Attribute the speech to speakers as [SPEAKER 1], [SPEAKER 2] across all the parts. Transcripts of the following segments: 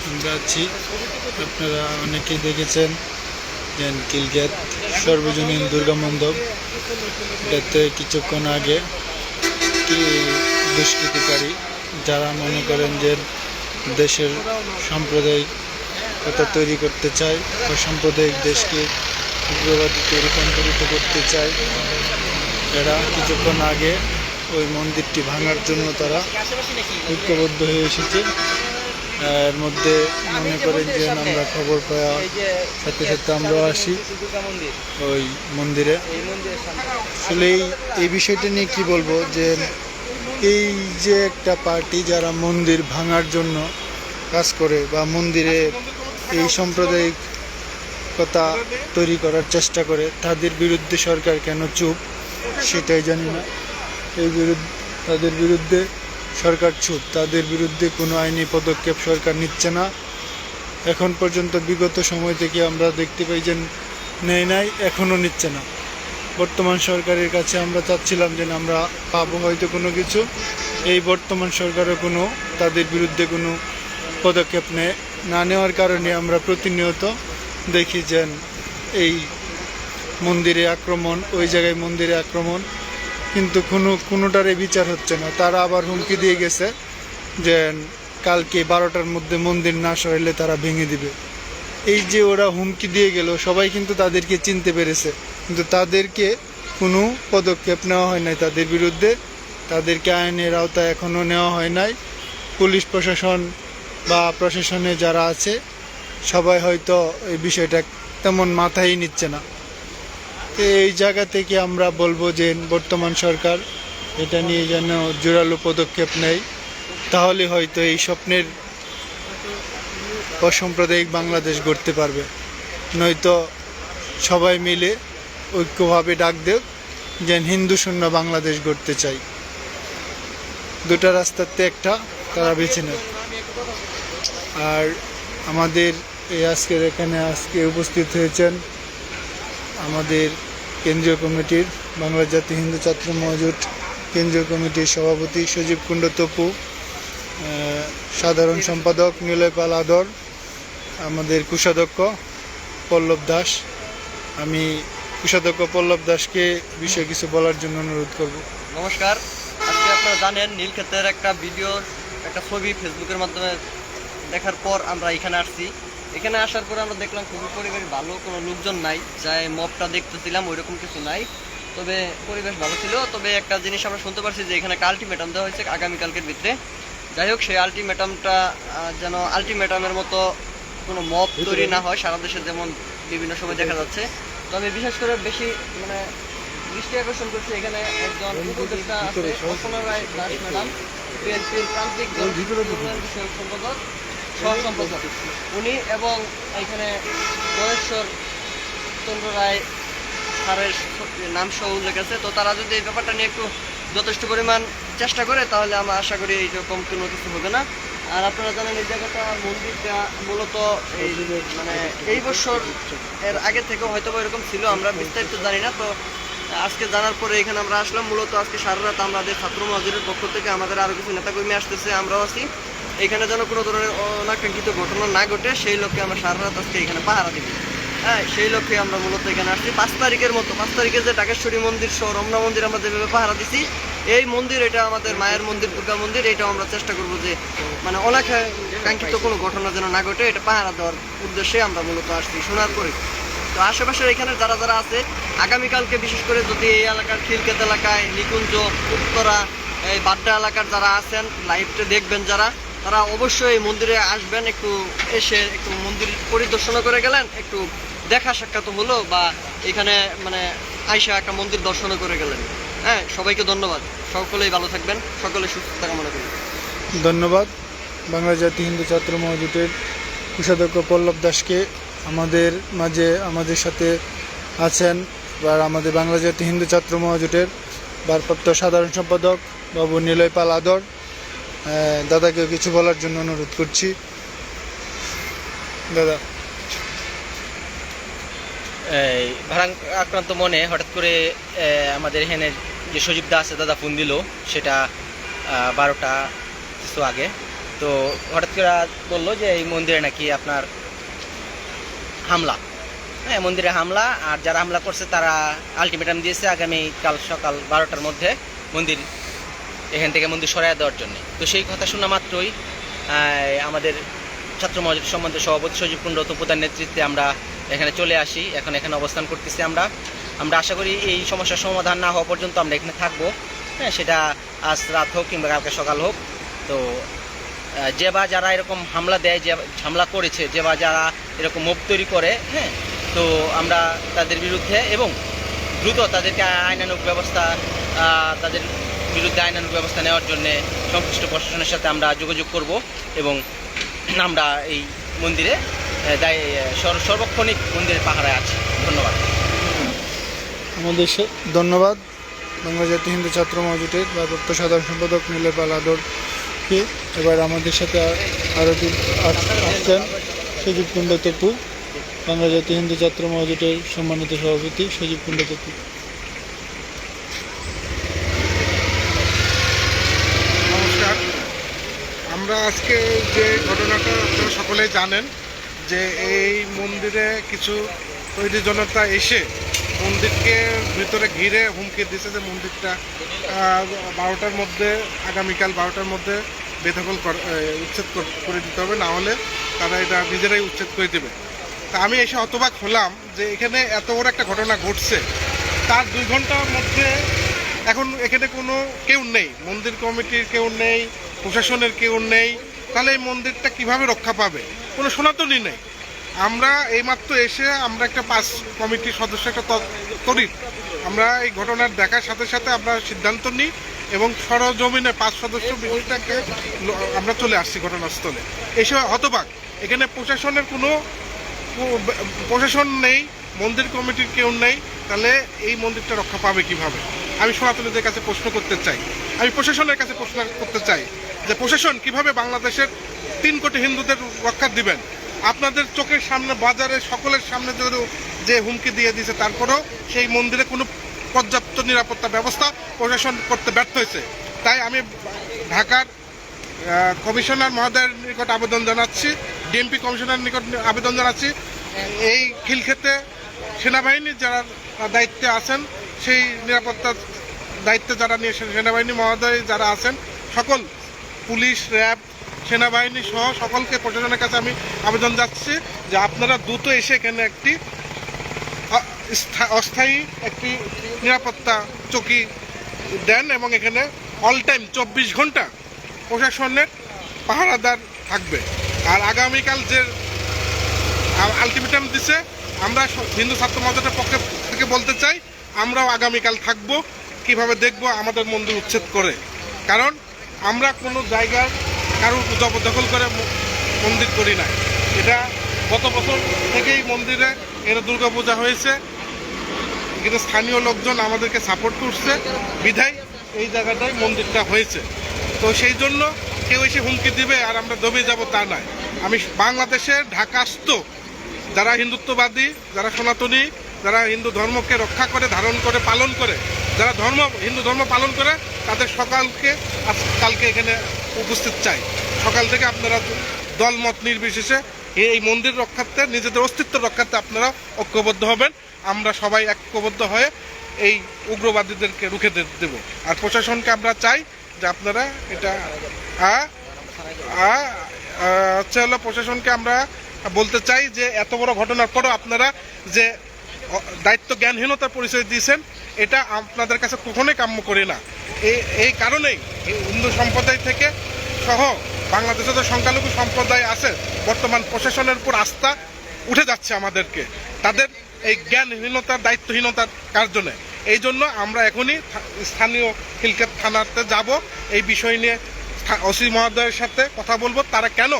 [SPEAKER 1] আমরা আছি, আপনারা অনেকেই দেখেছেন যে কিলগেট সর্বজনীন দুর্গা মণ্ডপ। এতে কিছুক্ষণ আগে কি দুষ্কৃতিকারী যারা মনে করেন যে দেশের সাম্প্রদায়িকতা তৈরি করতে চায় বা সাম্প্রদায়িক দেশকে উগ্রবাদীতে রূপান্তরিত করতে চায়, এরা কিছুক্ষণ আগে ওই মন্দিরটি ভাঙার জন্য তারা ঐক্যবদ্ধ হয়ে এসেছে। এর মধ্যে মনে করেন যে আমরা খবর পাওয়ার সাথে সাথে আমরাও আসি ওই মন্দিরে। আসলে এই বিষয়টা নিয়ে কি বলবো, যে এই যে একটা পার্টি যারা মন্দির ভাঙার জন্য কাজ করে বা মন্দিরে এই সাম্প্রদায়িকতা তৈরি করার চেষ্টা করে, তাদের বিরুদ্ধে সরকার কেন চুপ সেটাই জানি না। তাদের বিরুদ্ধে সরকার চুপ, তাদের বিরুদ্ধে কোনো আইনি পদক্ষেপ সরকার নিচ্ছে না এখন পর্যন্ত। বিগত সময় থেকে আমরা দেখতে পাই যে নেয় নাই, এখনও নিচ্ছে না। বর্তমান সরকারের কাছে আমরা চাচ্ছিলাম যে আমরা পাবো হয়তো কোনো কিছু। এই বর্তমান সরকারও কোনো তাদের বিরুদ্ধে কোনো পদক্ষেপ না নেওয়ার কারণে আমরা প্রতিনিয়ত দেখি যে এই মন্দিরে আক্রমণ, ওই জায়গায় মন্দিরে আক্রমণ, কিন্তু কোনোটারে বিচার হচ্ছে না। তারা আবার হুমকি দিয়ে গেছে যে কালকে 12টার মধ্যে মন্দির না সরাইলে তারা ভেঙে দিবে। এই যে ওরা হুমকি দিয়ে গেল, সবাই কিন্তু তাদেরকে চিনতে পেরেছে, কিন্তু তাদেরকে কোনো পদক্ষেপ নেওয়া হয় নাই তাদের বিরুদ্ধে। তাদেরকে আইনের আওতায় এখনও নেওয়া হয় নাই। পুলিশ প্রশাসন বা প্রশাসনে যারা আছে সবাই হয়তো এই বিষয়টা তেমন মাথায় নিচ্ছে না। তো এই জায়গা থেকে আমরা বলবো যে বর্তমান সরকার এটা নিয়ে যেন জোরালো পদক্ষেপ নেয়, তাহলে হয়তো এই স্বপ্নের অসাম্প্রদায়িক বাংলাদেশ গড়তে পারবে। নয়তো সবাই মিলে ঐক্যভাবে ডাক দেব যে হিন্দু শূন্য বাংলাদেশ গড়তে চাই। দুটা রাস্তাতে একটা তারা বেছে নেয়। আর আমাদের এই আজকে উপস্থিত হয়েছেন আমাদের কেন্দ্রীয় কমিটির বাংলা জাতীয় হিন্দু ছাত্র মহাজোট কেন্দ্রীয় কমিটির সভাপতি সজীব কুণ্ড তপু, সাধারণ সম্পাদক নিলয় পাল আদর, আমাদের কোষাধ্যক্ষ পল্লব দাস। আমি কোষাধ্যক্ষ পল্লব দাসকে বিষয়ে কিছু বলার জন্য অনুরোধ করব।
[SPEAKER 2] নমস্কার। আজকে আপনারা জানেন নীলক্ষেতের একটা ভিডিও, একটা ছবি ফেসবুকের মাধ্যমে দেখার পর আমরা এখানে আসছি। এখানে আসার পর আমরা দেখলাম খুবই পরিবেশ ভালো, কোনো লোকজন নাই, যাই মবটা দেখতেছিলাম ওইরকম কিছু নাই, তবে পরিবেশ ভালো ছিল। তবে একটা জিনিস আমরা শুনতে পারছি যে এখানে একটা আলটিমেটাম দেওয়া হয়েছে আগামীকালকের ভিতরে। যাই হোক, সেই আলটিমেটামটা যেন আলটিমেটামের মতো কোনো মব তৈরি না হয় সারা দেশে যেমন বিভিন্ন সময় দেখা যাচ্ছে। তো আমি বিশেষ করে বেশি দৃষ্টি আকর্ষণ করছি এখানে একজন উপদেষ্টা আছে, অর্চনা রায় দাস ম্যাডাম, বিএনপির প্রান্তিক সম্পাদক সহ সম্পাদক উনি, এবং এখানে মহেশ্বর চন্দ্র রায় স্যারের নাম সহ উল্লেখ আছে। তো তারা যদি এই ব্যাপারটা নিয়ে একটু যথেষ্ট পরিমাণ চেষ্টা করে তাহলে আমরা আশা করি এইরকম কোনো কিছু হবে না। আর আপনারা জানেন এই জায়গাটা মন্দিরটা মূলত এই বছর এর আগে থেকেও হয়তো এরকম ছিল, আমরা বিস্তারিত জানি না। তো আজকে জানার পরে এখানে আমরা আসলাম। মূলত আজকে সারা রাত আমাদের ছাত্র মহাজোটের পক্ষ থেকে আমাদের আরও কিছু নেতাকর্মী আসতেছে, আমরাও আছি। এখানে যেন কোনো ধরনের অনাকাঙ্ক্ষিত ঘটনা না ঘটে সেই লক্ষ্যে আমরা সারা রাত আজকে এখানে পাহারা দিব। হ্যাঁ, সেই লক্ষ্যে আমরা মূলত এখানে আসছি। 5 তারিখে যে ঢাকেশ্বরী মন্দির সহ রমনা মন্দির আমরা যেভাবে পাহারা দিছি, এই মন্দির, এটা আমাদের মায়ের মন্দির, দুর্গা মন্দির, এটাও আমরা চেষ্টা করবো যে অনাকাঙ্ক্ষিত কোনো ঘটনা যেন না ঘটে, এটা পাহারা দেওয়ার উদ্দেশ্যে আমরা মূলত আসছি শোনার পরে। তো আশেপাশের এখানে যারা যারা আছে আগামীকালকে বিশেষ করে যদি এই এলাকার খিলক্ষেত এলাকায়, নিকুঞ্জ, উত্তরা, এই বাড্ডা এলাকার যারা আছেন লাইভটা দেখবেন যারা, তারা অবশ্যই এই মন্দিরে আসবেন। একটু এসে একটু মন্দির পরিদর্শন করে গেলেন, একটু দেখা সাক্ষাৎ হলো, বা এখানে আইসা একটা মন্দির দর্শন করে গেলেন। হ্যাঁ, সবাইকে ধন্যবাদ। সকলেই ভালো থাকবেন, সকলে সুস্থতা কামনা করি।
[SPEAKER 1] ধন্যবাদ বাংলা জাতীয় হিন্দু ছাত্র মহাজোটের কোষাধ্যক্ষ পল্লব দাসকে। আমাদের মাঝে আমাদের সাথে আছেন বা আমাদের বাংলা জাতীয় হিন্দু ছাত্র মহাজোটের ভারপ্রাপ্ত সাধারণ সম্পাদক বাবু নিলয় পাল আদর। দাদাকেও কিছু বলার জন্য অনুরোধ করছি। দাদা,
[SPEAKER 3] এই ভাড়া আক্রান্ত মনে হঠাৎ করে আমাদের এখানে যে সজীব দা আছে দাদা ফোন দিল, সেটা 12টা কিছু আগে। তো হঠাৎ করে বললো যে এই মন্দিরে নাকি আপনার হামলা, হ্যাঁ মন্দিরে হামলা, আর যারা হামলা করছে তারা আলটিমেটাম দিয়েছে আগামীকাল সকাল 12টার মধ্যে মন্দির এখান থেকে মন্দির সরাইয়া দেওয়ার জন্য। তো সেই কথা শোনা মাত্রই আমাদের ছাত্র মহাজোট সম্বন্ধে সভাপতি সজীব কুণ্ডু প্রধান নেতৃত্বে আমরা এখানে চলে আসি। এখন এখানে অবস্থান করতেছি আমরা আশা করি এই সমস্যার সমাধান না হওয়া পর্যন্ত আমরা এখানে থাকবো, হ্যাঁ সেটা আজ রাত হোক কিংবা কালকে সকাল হোক। তো যে বা যারা এরকম হামলা দেয়, যে হামলা করেছে, যে বা যারা এরকম মুভ তৈরি করে, হ্যাঁ তো আমরা তাদের বিরুদ্ধে এবং দ্রুত তাদেরকে আইনানুগ ব্যবস্থা তাদের বিরুদ্ধে আইনানুগ ব্যবস্থা নেওয়ার জন্য সংশ্লিষ্ট প্রশাসনের সাথে আমরা যোগাযোগ করব এবং আমরা এই মন্দিরে সর্বক্ষণিক মন্দিরের পাহারায় আছি। ধন্যবাদ।
[SPEAKER 1] ধন্যবাদ বাংলা জাতীয় হিন্দু ছাত্র মহাজোটের ভারপ্রাপ্ত সাধারণ সম্পাদক নীলেপাল আদরকে। এবার আমাদের সাথে আরও আসছেন সজীব কুণ্ডু তপু, বাংলা জাতীয় হিন্দু ছাত্র মহাজোটের সম্মানিত সভাপতি সজীব কুণ্ডু তপু।
[SPEAKER 4] নমস্কার। আমরা আজকে যে ঘটনাটা আপনারা সকলেই জানেন যে এই মন্দিরে কিছু তৈরি জনতা এসে মন্দিরকে ভিতরে ঘিরে হুমকি দিচ্ছে যে মন্দিরটা 12টার মধ্যে, আগামীকাল 12টার মধ্যে বেদখল উচ্ছেদ করে দিতে হবে, না হলে তারা এটা নিজেরাই উচ্ছেদ করে দেবে। তা আমি এসে হতবাক হলাম যে এখানে এত বড় একটা ঘটনা ঘটছে, তার 2 ঘন্টার মধ্যে এখন এখানে কোনো কেউ নেই, মন্দির কমিটির কেউ নেই, প্রশাসনের কেউ নেই, তাহলে এই মন্দিরটা কিভাবে রক্ষা পাবে? কোনো সনাতনই নেই। আমরা এইমাত্র এসে আমরা একটা 5 কমিটির সদস্য একটা তরিত আমরা এই ঘটনার দেখার সাথে সাথে আমরা সিদ্ধান্ত নিই এবং সরজমিনে 5 সদস্য বিষয়টাকে আমরা চলে আসছি ঘটনাস্থলে। এসে হতবাক, এখানে প্রশাসনের কোনো প্রশাসন নেই, মন্দির কমিটির কেউ নেই, তাহলে এই মন্দিরটা রক্ষা পাবে কিভাবে? আমি সনাতনীদের কাছে প্রশ্ন করতে চাই, আমি প্রশাসনের কাছে প্রশ্ন করতে চাই যে প্রশাসন কিভাবে বাংলাদেশের 3 কোটি হিন্দুদের রক্ষা দিবেন? আপনাদের চোখের সামনে বাজারে সকলের সামনে যে হুমকি দিয়ে দিয়েছে, তারপরেও সেই মন্দিরে কোনো পর্যাপ্ত নিরাপত্তা ব্যবস্থা প্রশাসন করতে ব্যর্থ হয়েছে। তাই আমি ঢাকার কমিশনার মহোদয়ের নিকট আবেদন জানাচ্ছি, ডিএমপি কমিশনার নিকট আবেদন জানাচ্ছি, এই খিলক্ষেতে সেনাবাহিনী যারা দায়িত্বে আছেন, সেই নিরাপত্তার দায়িত্বে যারা নিয়ে সেনাবাহিনী মহোদয় যারা আছেন, সকল পুলিশ, র্যাব, সেনাবাহিনী সহ সকলকে প্রশাসনের কাছে আমি আবেদন যাচ্ছি যে আপনারা দ্রুত এসে এখানে একটি অস্থায়ী একটি নিরাপত্তা চৌকি দেন এবং এখানে অল টাইম 24 ঘন্টা প্রশাসনের পাহারাদার থাকবে। আর আগামীকাল যে আলটিমেটাম দিছে, আমরা হিন্দু ছাত্র মহাজোটের পক্ষ থেকে বলতে চাই আমরাও আগামীকাল থাকবো, কিভাবে দেখব আমাদের মন্দির উচ্ছেদ করে। কারণ আমরা কোনো জায়গার কারোর জবরদখল করে মন্দির করি না। এটা গত বছর থেকেই মন্দিরে এখানে দুর্গাপূজা হয়েছে, কিন্তু স্থানীয় লোকজন আমাদেরকে সাপোর্ট করছে বিধায় এই জায়গাটায় মন্দিরটা হয়েছে। তো সেই জন্য কেউ এসে হুমকি দিবে আর আমরা দবে যাব তা নয়। আমি বাংলাদেশের ঢাকাস্থ যারা হিন্দুত্ববাদী, যারা সনাতনী, যারা হিন্দু ধর্মকে রক্ষা করে, ধারণ করে, পালন করে, যারা হিন্দু ধর্ম পালন করে, তাদের কালকে এখানে উপস্থিত চাই। সকাল থেকে আপনারা দলমত নির্বিশেষে এই মন্দির রক্ষার্থে, নিজেদের অস্তিত্ব রক্ষার্থে আপনারা ঐক্যবদ্ধ হবেন। আমরা সবাই ঐক্যবদ্ধ হয়ে এই উগ্রবাদীদেরকে রুখে দেব। আর প্রশাসনকে আমরা চাই যে আপনারা এটা হলো প্রশাসনকে আমরা বলতে চাই যে এত বড় ঘটনার পরও আপনারা যে দায়িত্ব জ্ঞানহীনতার পরিচয় দিয়েছেন, এটা আপনাদের কাছে কখনোই কাম্য করি না। এই কারণেই হিন্দু সম্প্রদায় থেকে সহ বাংলাদেশে যে সংখ্যালঘু সম্প্রদায় আছে, বর্তমান প্রশাসনের উপর আস্থা উঠে যাচ্ছে আমাদেরকে, তাদের এই জ্ঞানহীনতার, দায়িত্বহীনতার কারণে। এই জন্য আমরা এখনই স্থানীয় খিলক্ষেত থানাতে যাব, এই বিষয় নিয়ে ওসি মহোদয়ের সাথে কথা বলবো, তারা কেন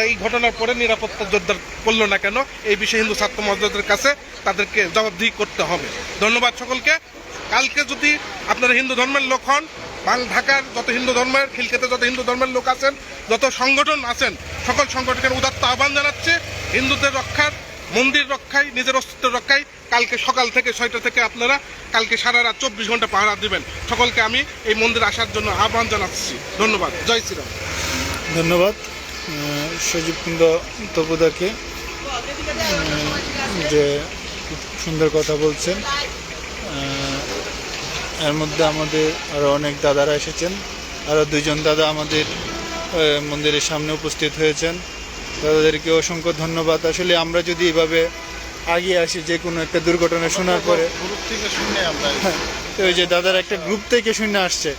[SPEAKER 4] এই ঘটনার পরে নিরাপত্তা জোরদার করলো না কেন, এই বিষয়ে হিন্দু ছাত্র মহাজোটের কাছে তাদেরকে জবাবদিহি করতে হবে। ধন্যবাদ সকলকে। কালকে যদি আপনারা হিন্দু ধর্মের লোক হন, ঢাকার যত হিন্দু ধর্মের, খিলক্ষেতে যত হিন্দু ধর্মের লোক আছেন, যত সংগঠন আছেন, সকল সংগঠনের উদাত্ত আহ্বান জানাচ্ছে হিন্দুদের রক্ষার, মন্দির রক্ষায়, নিজের অস্তিত্ব রক্ষায় কালকে সকাল থেকে 6টা থেকে আপনারা কালকে সারা রাত 24 ঘন্টা পাহারা দিবেন। সকলকে আমি এই মন্দিরে আসার জন্য আহ্বান জানাচ্ছি। ধন্যবাদ। জয় শ্রীরাম।
[SPEAKER 1] ধন্যবাদ সজীব কুন্দ তপুদাকে যে খুব সুন্দর কথা বলছেন। এর মধ্যে আমাদের আরও অনেক দাদারা এসেছেন, আরও 2 জন দাদা আমাদের মন্দিরের সামনে উপস্থিত হয়েছেন। দাদাদেরকে অসংখ্য ধন্যবাদ। আসলে আমরা যদি এভাবে আগে আসি যে কোনো একটা দুর্ঘটনা শোনার পরে,
[SPEAKER 4] গ্রুপ থেকে শুনে আমরা
[SPEAKER 1] তো ওই যে দাদার একটা গ্রুপ থেকে শুনে আসছে,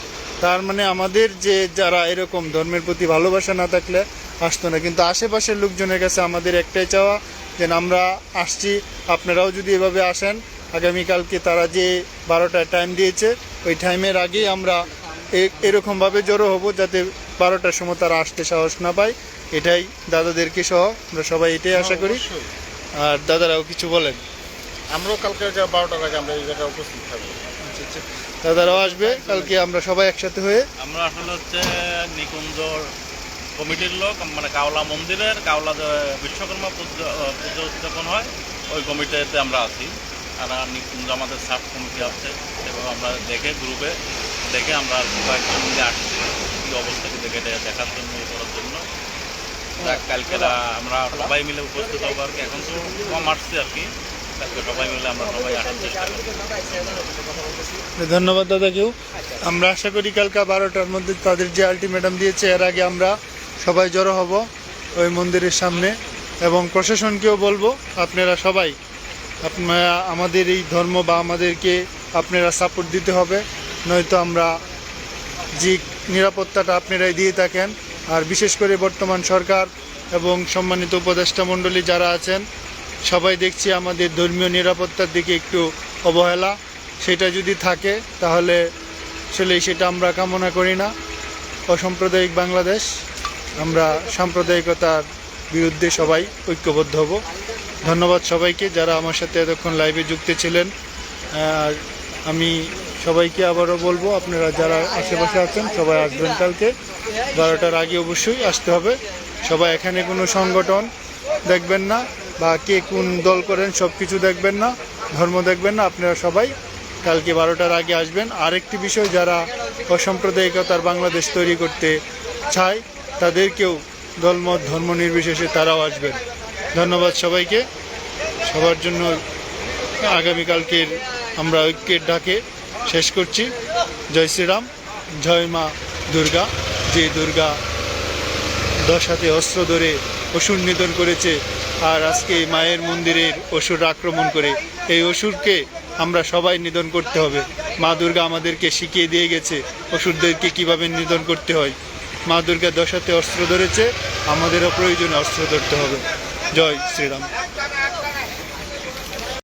[SPEAKER 1] তার মানে আমাদের যে যারা এরকম ধর্মের প্রতি ভালোবাসা না থাকলে আসতো না। কিন্তু আশেপাশের লোকজনের কাছে আমাদের একটাই চাওয়া যে আমরা আসছি, আপনারাও যদি এভাবে আসেন, আগামীকালকে তারা যে 12টায় টাইম দিয়েছে ওই টাইমের আগেই আমরা এরকমভাবে জড়ো হব যাতে 12টার সময় তারা আসতে সাহস না পায়। এটাই দাদাদেরকে সহ আমরা সবাই এটাই আশা করি।
[SPEAKER 4] অবশ্যই।
[SPEAKER 1] আর দাদারাও কিছু বলেন।
[SPEAKER 4] আমরাও কালকে 12টার আগে আমরা এই জায়গায় উপস্থিত থাকবো।
[SPEAKER 1] দাদারাও আসবে কালকে, আমরা সবাই একসাথে হয়ে
[SPEAKER 5] আমরা আসলে হচ্ছে নিকুঞ্জ কমিটির লোক, মানে কাওলা মন্দিরের কাওলা যে বিশ্বকর্মা পুজো উদযাপন হয় ওই কমিটিতে আমরা আছি। আর নিকুঞ্জ আমাদের সাব কমিটি আছে, এবং আমরা গ্রুপে দেখে আমরা কয়েকজন মিলে আসছি কী অবস্থা দেখে দেখার জন্য, করার জন্য। কালকে আমরা সবাই মিলে উপস্থিত হবো আর কি। এখন তো কম আসছি আর কি, কালকে সবাই মিলে আমরা সবাই আসার চেষ্টা করব।
[SPEAKER 1] ধন্যবাদ দাদাকেও। আমরা আশা করি কালকে 12টার মধ্যে তাদের যে আলটিমেটাম দিয়েছে এর আগে আমরা সবাই জড়ো হব ওই মন্দিরের সামনে। এবং প্রশাসনকেও বলবো আপনারা সবাই আপনারা আমাদের এই ধর্ম বা আমাদেরকে আপনারা সাপোর্ট দিতে হবে, নয়তো আমরা যে নিরাপত্তাটা আপনারাই দিয়ে থাকেন। আর বিশেষ করে বর্তমান সরকার এবং সম্মানিত উপদেষ্টা মণ্ডলী যারা আছেন সবাই দেখছি আমাদের ধর্মীয় নিরাপত্তার দিকে একটু অবহেলা, সেটা যদি থাকে তাহলে আসলে সেটা আমরা কামনা করি না। অসাম্প্রদায়িক বাংলাদেশ, আমরা সাম্প্রদায়িকতার বিরুদ্ধে সবাই ঐক্যবদ্ধ হব। ধন্যবাদ সবাইকে যারা আমার সাথে এতক্ষণ লাইভে যুক্ত ছিলেন। আর আমি সবাইকে আবারও বলবো আপনারা যারা আশেপাশে আছেন সবাই আসবেন কালকে 12টার আগে অবশ্যই আসতে হবে। সবাই এখানে কোনো সংগঠন দেখবেন না বা কে কোন দল করেন সব কিছু দেখবেন না, ধর্ম দেখবেন না, আপনারা সবাই কালকে 12টার আগে আসবেন। আরেকটি বিষয়, যারা অসাম্প্রদায়িকতার বাংলাদেশ তৈরি করতে চায় তাদেরকেও দলমত ধর্ম নির্বিশেষে তারাও আসবেন। ধন্যবাদ সবাইকে। সবার জন্য আগামীকালকের আমরা ঐক্যের ডাকে শেষ করছি। জয় শ্রীরাম, জয় মা দুর্গা। যে দুর্গা 10 হাতে অস্ত্র ধরে অসুর নিধন করেছে, আর আজকে মায়ের মন্দিরের অসুর আক্রমণ করে এই অসুরকে আমরা সবাই নিধন করতে হবে। মা দুর্গা আমাদেরকে শিখিয়ে দিয়ে গেছে অসুরদেরকে কিভাবে নিধন করতে হয়। মা দুর্গা 10 হাতে অস্ত্র ধরেছে, আমাদেরও প্রয়োজনে অস্ত্র ধরতে হবে। জয় শ্রীরাম।